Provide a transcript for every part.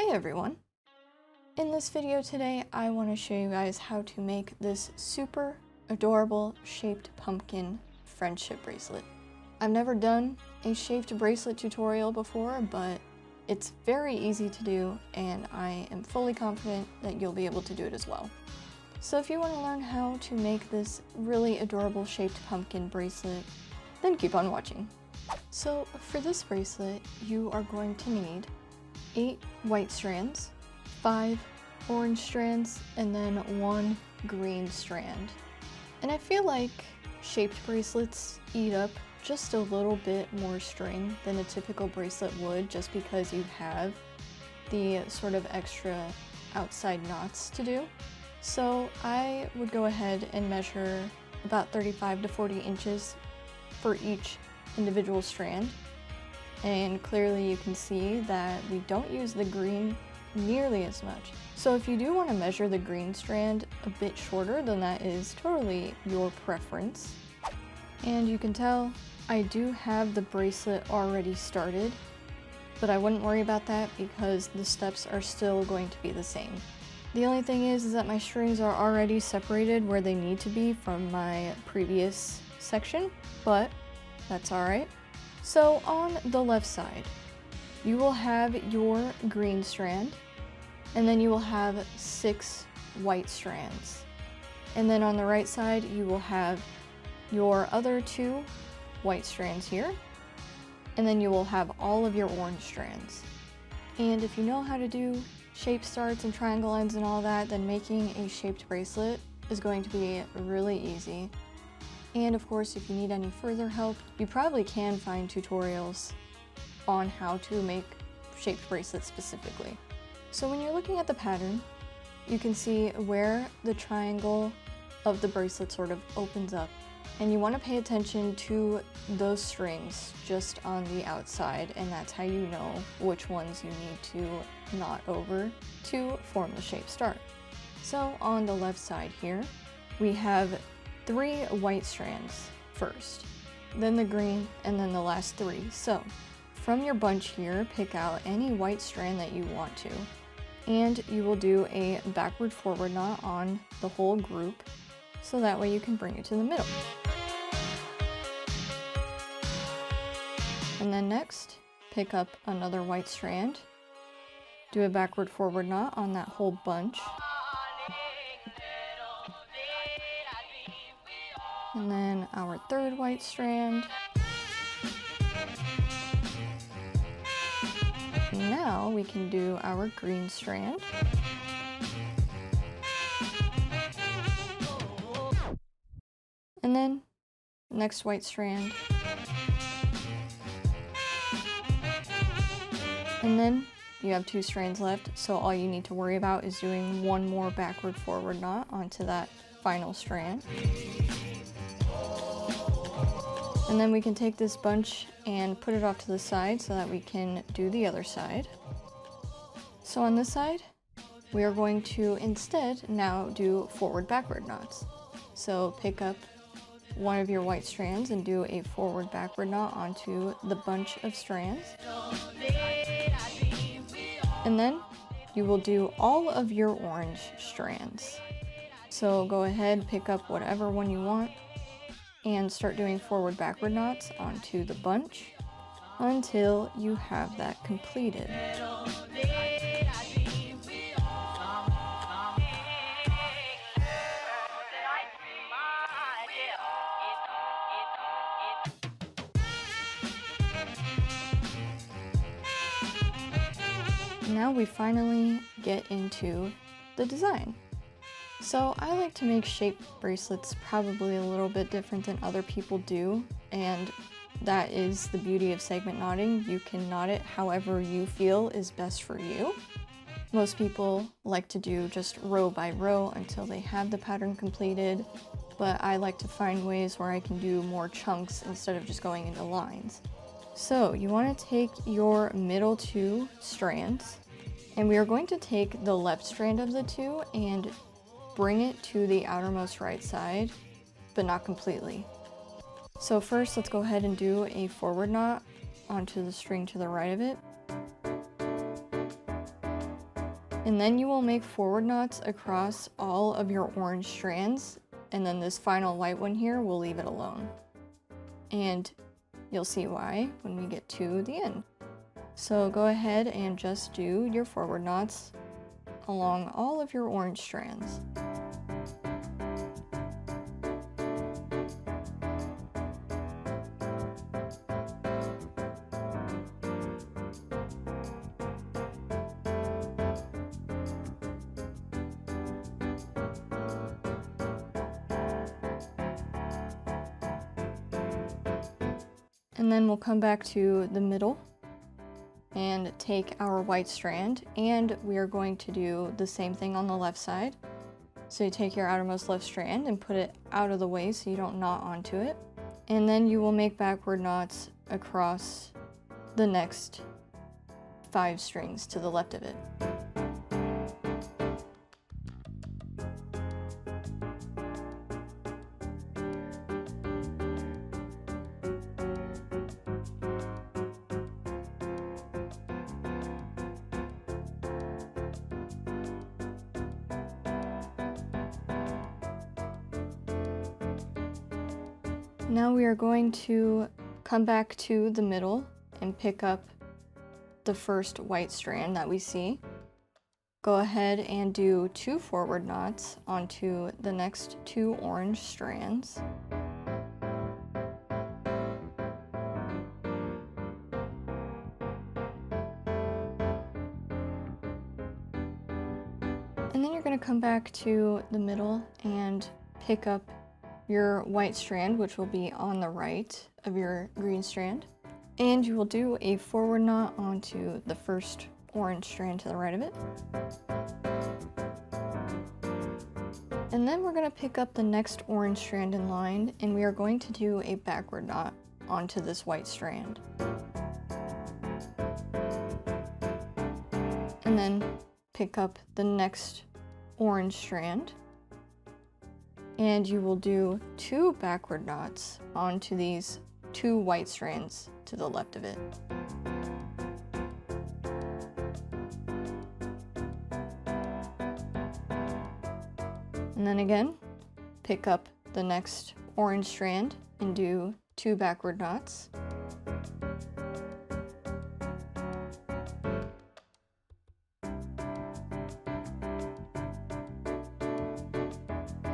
Hey everyone! In this video today, I want to show you guys how to make this super adorable shaped pumpkin friendship bracelet. I've never done a shaped bracelet tutorial before, but it's very easy to do and I am fully confident that you'll be able to do it as well. So if you want to learn how to make this really adorable shaped pumpkin bracelet, then keep on watching. So for this bracelet, you are going to need 8 white strands, 5 orange strands, and then 1 green strand. And I feel like shaped bracelets eat up just a little bit more string than a typical bracelet would, just because you have the sort of extra outside knots to do. So I would go ahead and measure about 35 to 40 inches for each individual strand. And clearly you can see that we don't use the green nearly as much. So if you do want to measure the green strand a bit shorter, then that is totally your preference. And you can tell I do have the bracelet already started, but I wouldn't worry about that because the steps are still going to be the same. The only thing is that my strings are already separated where they need to be from my previous section, but that's alright. So on the left side, you will have your green strand, and then you will have 6 white strands. And then on the right side, you will have your other 2 white strands here, and then you will have all of your orange strands. And if you know how to do shape starts and triangle lines and all that, then making a shaped bracelet is going to be really easy. And of course, if you need any further help, you probably can find tutorials on how to make shaped bracelets specifically. So when you're looking at the pattern, you can see where the triangle of the bracelet sort of opens up. And you want to pay attention to those strings just on the outside, and that's how you know which ones you need to knot over to form the shape start. So on the left side here, we have 3 white strands first, then the green, and then the last 3. So from your bunch here, pick out any white strand that you want to, and you will do a backward forward knot on the whole group, so that way you can bring it to the middle. And then next, pick up another white strand, do a backward forward knot on that whole bunch, and then our 3rd white strand. Now we can do our green strand. And then next white strand. And then you have 2 strands left, so all you need to worry about is doing 1 more backward forward knot onto that final strand. And then we can take this bunch and put it off to the side so that we can do the other side. So on this side, we are going to instead now do forward backward knots. So pick up one of your white strands and do a forward backward knot onto the bunch of strands. And then you will do all of your orange strands. So go ahead, pick up whatever one you want, and start doing forward backward knots onto the bunch until you have that completed. Now we finally get into the design. So I like to make shaped bracelets probably a little bit different than other people do, and that is the beauty of segment knotting. You can knot it however you feel is best for you. Most people like to do just row by row until they have the pattern completed, but I like to find ways where I can do more chunks instead of just going into lines. So you want to take your middle 2 strands, and we are going to take the left strand of the 2 and bring it to the outermost right side, but not completely. So first, let's go ahead and do a forward knot onto the string to the right of it. And then you will make forward knots across all of your orange strands, and then this final white one here, we'll leave it alone. And you'll see why when we get to the end. So go ahead and just do your forward knots along all of your orange strands. And then we'll come back to the middle and take our white strand, and we are going to do the same thing on the left side. So you take your outermost left strand and put it out of the way so you don't knot onto it. And then you will make backward knots across the next 5 strings to the left of it. Now we are going to come back to the middle and pick up the first white strand that we see. Go ahead and do 2 forward knots onto the next 2 orange strands. And then you're going to come back to the middle and pick up your white strand, which will be on the right of your green strand, and you will do a forward knot onto the first orange strand to the right of it. And then we're going to pick up the next orange strand in line, and we are going to do a backward knot onto this white strand. And then pick up the next orange strand, and you will do 2 backward knots onto these 2 white strands to the left of it. And then again, pick up the next orange strand and do 2 backward knots.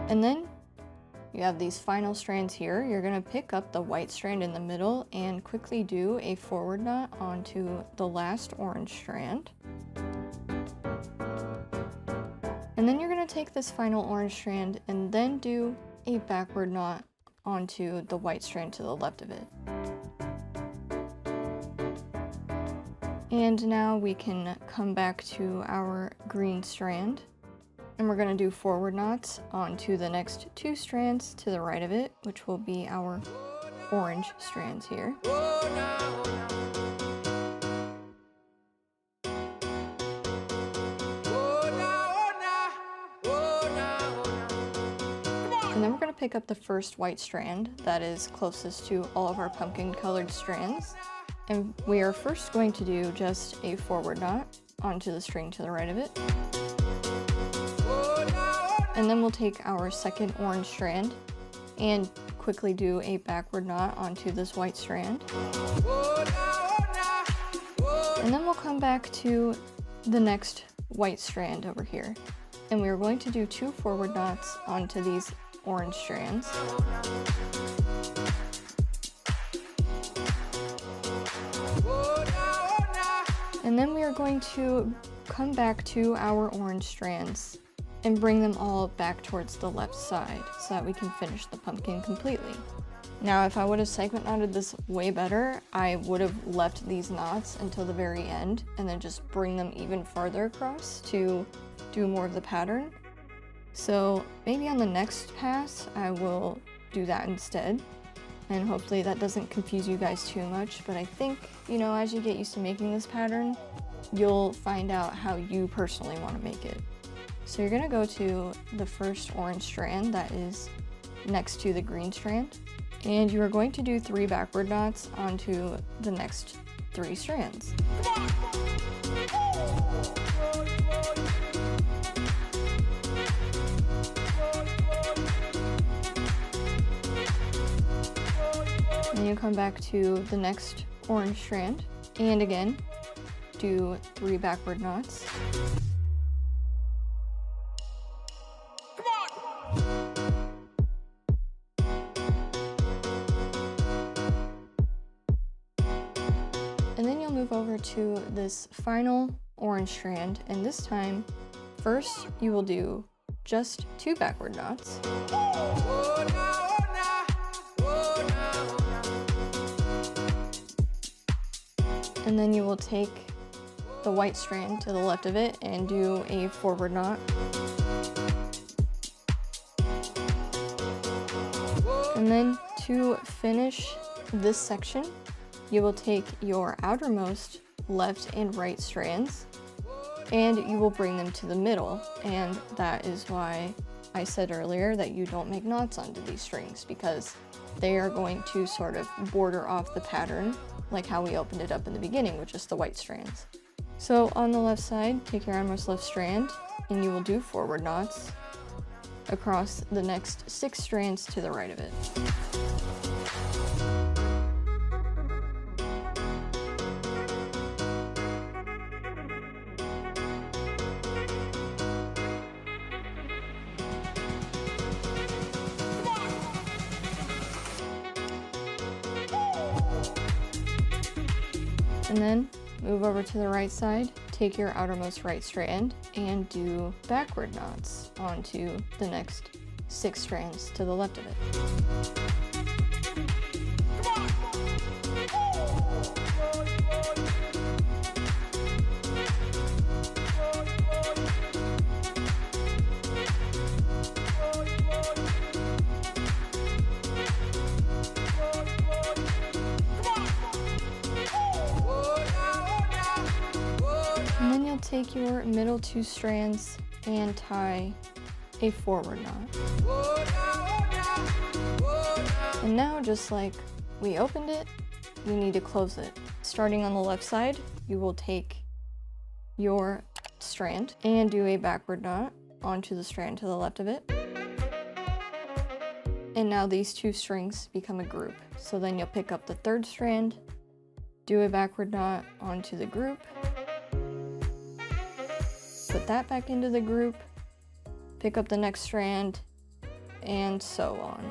And then you have these final strands here. You're going to pick up the white strand in the middle and quickly do a forward knot onto the last orange strand. And then you're going to take this final orange strand and then do a backward knot onto the white strand to the left of it. And now we can come back to our green strand. And we're going to do forward knots onto the next 2 strands to the right of it, which will be our orange strands here. And then we're going to pick up the first white strand that is closest to all of our pumpkin colored strands. And we are first going to do just a forward knot onto the string to the right of it. And then we'll take our second orange strand and quickly do a backward knot onto this white strand. And then we'll come back to the next white strand over here. And we are going to do 2 forward knots onto these orange strands. And then we are going to come back to our orange strands and bring them all back towards the left side so that we can finish the pumpkin completely. Now, if I would have segment knotted this way better, I would have left these knots until the very end and then just bring them even farther across to do more of the pattern. So maybe on the next pass, I will do that instead. And hopefully that doesn't confuse you guys too much, but I think, you know, as you get used to making this pattern, you'll find out how you personally want to make it. So you're gonna go to the first orange strand that is next to the green strand, and you are going to do 3 backward knots onto the next 3 strands. Then you come back to the next orange strand, and again, do 3 backward knots. And then you'll move over to this final orange strand, and this time, first you will do just 2 backward knots. And then you will take the white strand to the left of it and do a forward knot. And then to finish this section, you will take your outermost left and right strands and you will bring them to the middle. And that is why I said earlier that you don't make knots onto these strings, because they are going to sort of border off the pattern like how we opened it up in the beginning with just the white strands. So on the left side, take your outermost left strand and you will do forward knots across the next 6 strands to the right of it. And then move over to the right side, take your outermost right strand and do backward knots onto the next 6 strands to the left of it. And then you'll take your middle 2 strands and tie a forward knot. And now, just like we opened it, we need to close it. Starting on the left side, you will take your strand and do a backward knot onto the strand to the left of it. And now these 2 strings become a group. So then you'll pick up the 3rd strand, do a backward knot onto the group, put that back into the group, pick up the next strand, and so on.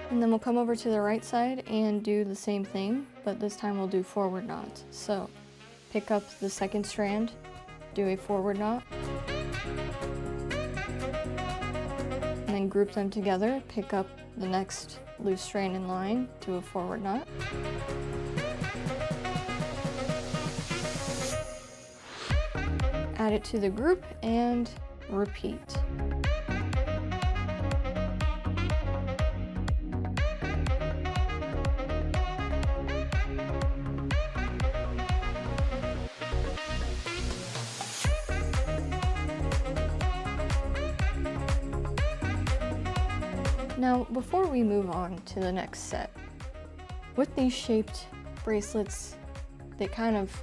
And then we'll come over to the right side and do the same thing, but this time we'll do forward knots. So pick up the 2nd strand, do a forward knot, and then group them together, pick up the next loose strand in line, do a forward knot. Add it to the group and repeat. Now, before we move on to the next set, with these shaped bracelets, they kind of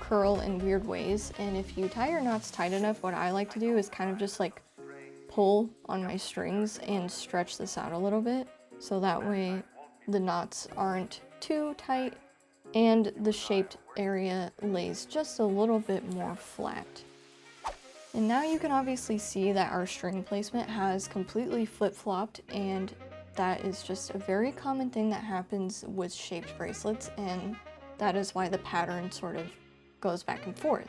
curl in weird ways, and if you tie your knots tight enough, what I like to do is kind of just like pull on my strings and stretch this out a little bit, so that way the knots aren't too tight and the shaped area lays just a little bit more flat. And now you can obviously see that our string placement has completely flip-flopped, and that is just a very common thing that happens with shaped bracelets, and that is why the pattern sort of goes back and forth.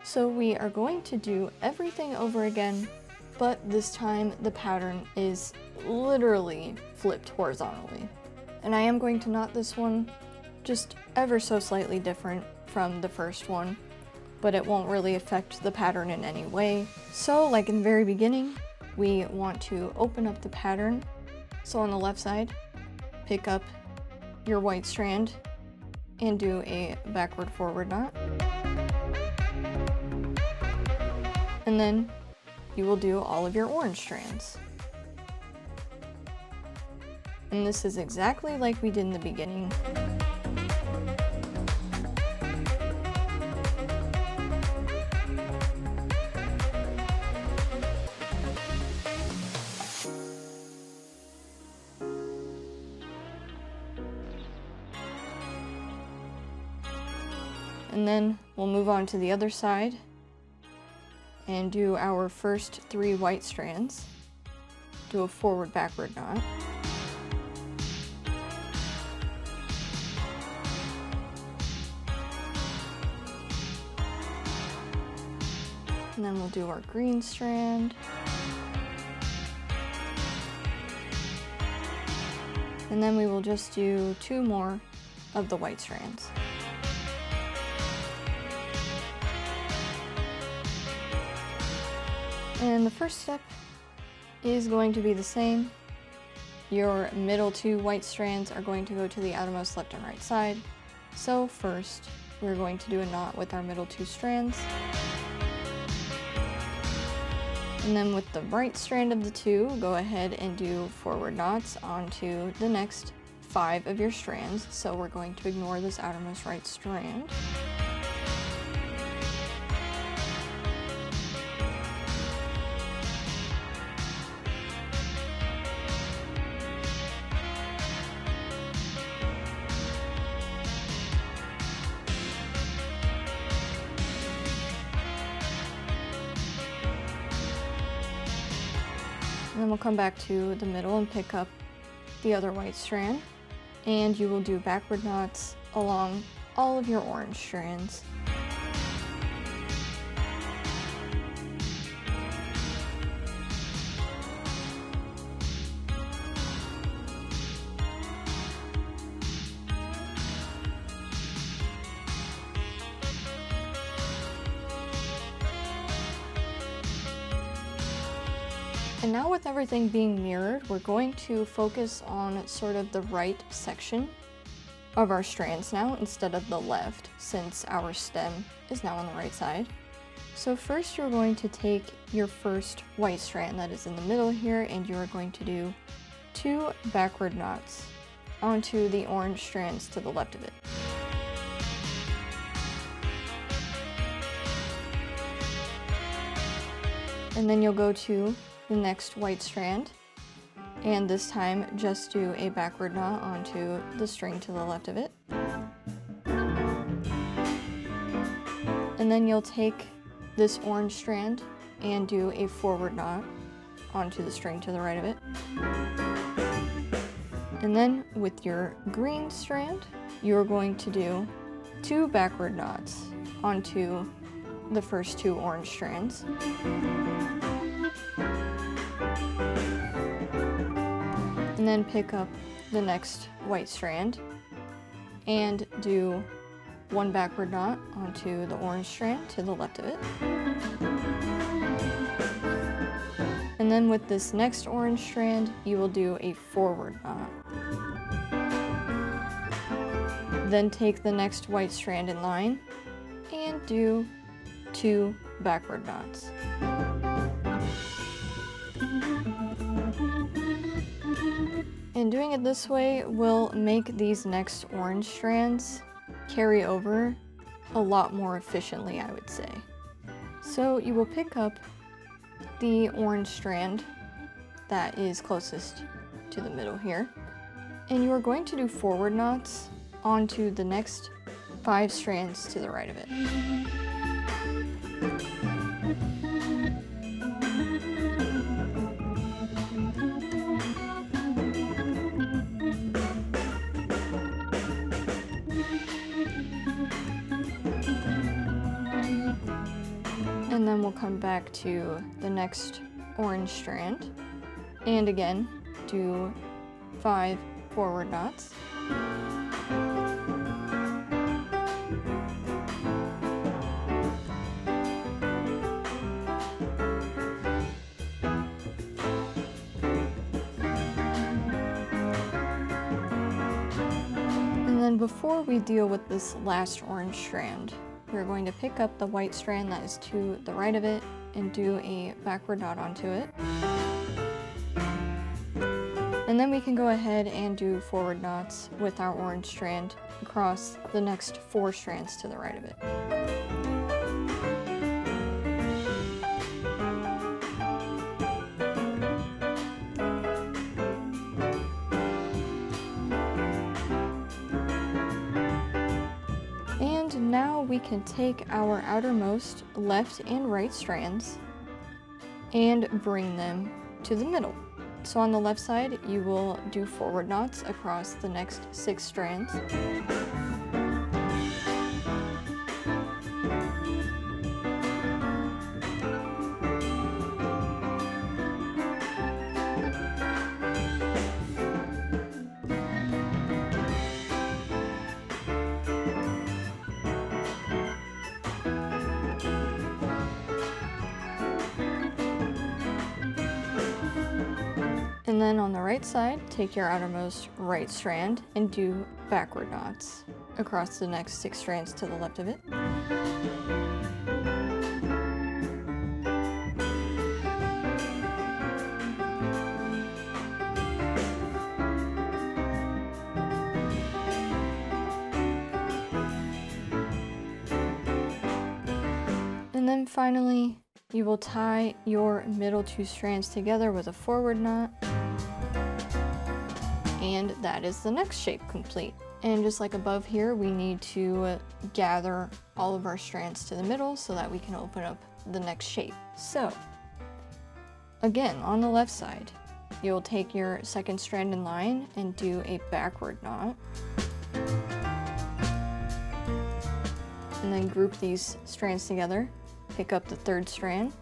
So we are going to do everything over again, but this time the pattern is literally flipped horizontally. And I am going to knot this one just ever so slightly different from the first one, but it won't really affect the pattern in any way. So like in the very beginning, we want to open up the pattern. So on the left side, pick up your white strand and do a backward forward knot. And then you will do all of your orange strands. And this is exactly like we did in the beginning. And then we'll move on to the other side and do our first 3 white strands. Do a forward backward knot. And then we'll do our green strand. And then we will just do 2 more of the white strands. And the first step is going to be the same. Your middle 2 white strands are going to go to the outermost left and right side. So first, we're going to do a knot with our middle 2 strands. And then with the right strand of the 2, go ahead and do forward knots onto the next 5 of your strands. So we're going to ignore this outermost right strand. And then we'll come back to the middle and pick up the other white strand. And you will do backward knots along all of your orange strands. And now with everything being mirrored, we're going to focus on sort of the right section of our strands now instead of the left, since our stem is now on the right side. So first you're going to take your first white strand that is in the middle here, and you're going to do 2 backward knots onto the orange strands to the left of it. And then you'll go to the next white strand, and this time just do a backward knot onto the string to the left of it. And then you'll take this orange strand and do a forward knot onto the string to the right of it. And then with your green strand, you're going to do 2 backward knots onto the first 2 orange strands. And then pick up the next white strand and do 1 backward knot onto the orange strand to the left of it. And then with this next orange strand, you will do a forward knot. Then take the next white strand in line and do 2 backward knots. And doing it this way will make these next orange strands carry over a lot more efficiently, I would say. So you will pick up the orange strand that is closest to the middle here, and you are going to do forward knots onto the next 5 strands to the right of it. And then we'll come back to the next orange strand, and again, do 5 forward knots. And then before we deal with this last orange strand, we're going to pick up the white strand that is to the right of it and do a backward knot onto it. And And then we can go ahead and do forward knots with our orange strand across the next 4 strands to the right of it. And now we can take our outermost left and right strands and bring them to the middle. So on the left side, you will do forward knots across the next 6 strands. And then on the right side, take your outermost right strand and do backward knots across the next 6 strands to the left of it. And then finally, you will tie your middle 2 strands together with a forward knot. And that is the next shape complete. And just like above here, we need to gather all of our strands to the middle so that we can open up the next shape. So, again, on the left side, you'll take your 2nd strand in line and do a backward knot. And then group these strands together. Pick up the 3rd strand,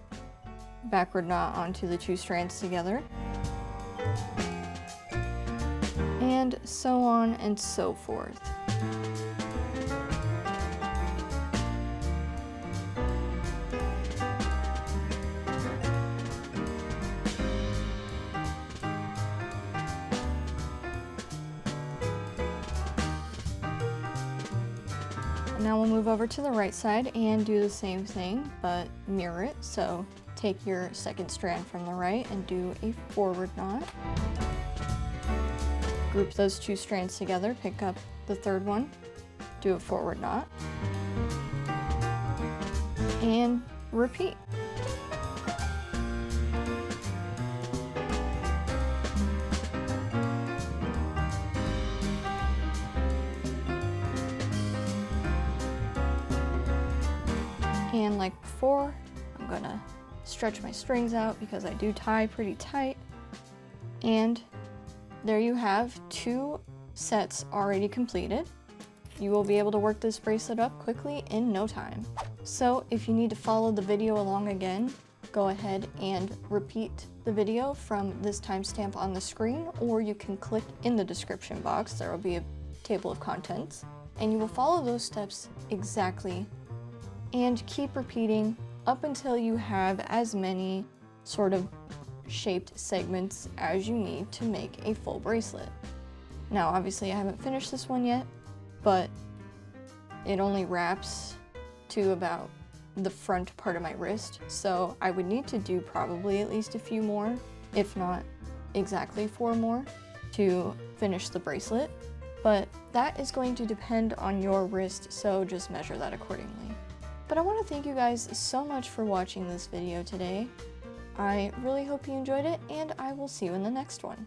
backward knot onto the 2 strands together, and so on and so forth. Now we'll move over to the right side and do the same thing, but mirror it. So take your 2nd strand from the right and do a forward knot. Group those 2 strands together, pick up the 3rd one, do a forward knot, and repeat. And like before, I'm gonna stretch my strings out because I do tie pretty tight. And there you have 2 sets already completed. You will be able to work this bracelet up quickly in no time. So if you need to follow the video along again, go ahead and repeat the video from this timestamp on the screen, or you can click in the description box. There will be a table of contents, and you will follow those steps exactly and keep repeating up until you have as many sort of shaped segments as you need to make a full bracelet. Now obviously I haven't finished this one yet, but it only wraps to about the front part of my wrist, so I would need to do probably at least a few more, if not exactly 4 more, to finish the bracelet. But that is going to depend on your wrist, so just measure that accordingly. But I want to thank you guys so much for watching this video today. I really hope you enjoyed it, and I will see you in the next one.